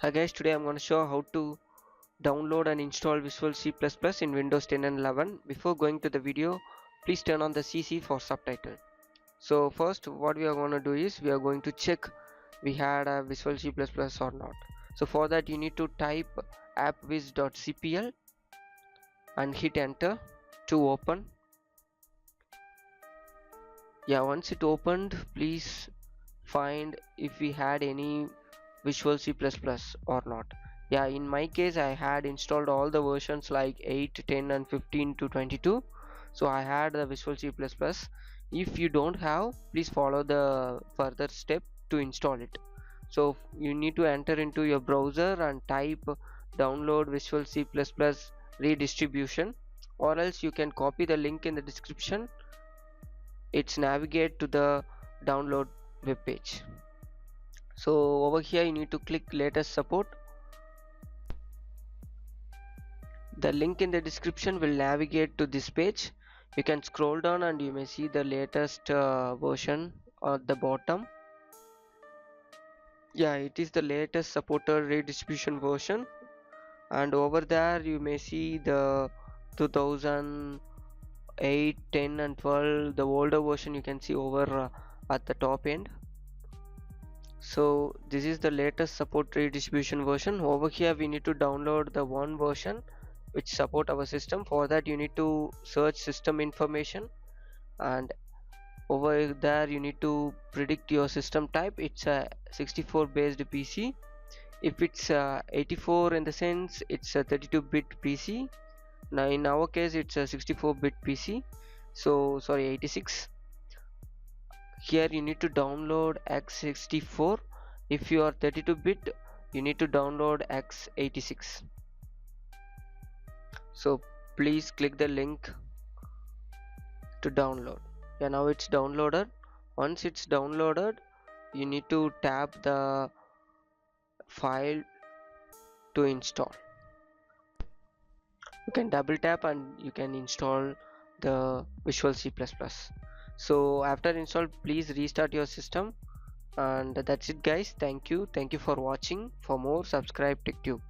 Hi guys, today I'm going to show how to download and install Visual C++ in Windows 10 and 11. Before going to the video, please turn on the CC for subtitle. So first what we are going to do is we are going to check we had a Visual C++ or not. So for that you need to type appwiz.cpl and hit enter to open. Yeah, once it opened, please find if we had any Visual C++ or not. Yeah, in my case I had installed all the versions like 8, 10 and 15 to 22, so I had the Visual C++. If you don't have, please follow the further step to install it. So you need to enter into your browser and type download Visual C++ redistribution, or else you can copy the link in the description. It's navigate to the download web page. So over here you need to click latest support. The link in the description will navigate to this page. You can scroll down and you may see the latest version at the bottom. Yeah, it is the latest supported redistribution version, and over there you may see the 2008, 10 and 12, the older version you can see over at the top end. So this is the latest support redistribution version. Over here we need to download the one version which support our system. For that you need to search system information, and over there you need to predict your system type. It's a 64 based PC. If it's 84, in the sense it's a 32-bit PC. Now in our case it's a 64-bit PC, so sorry, 86. Here you need to download x64. If you are 32-bit, you need to download x86. So please click the link to download. Yeah, now it's downloaded. Once it's downloaded, you need to tap the file to install. You can double tap and you can install the Visual C++. So after install, please restart your system, and that's it guys. Thank you for watching. For more, subscribe TechTube.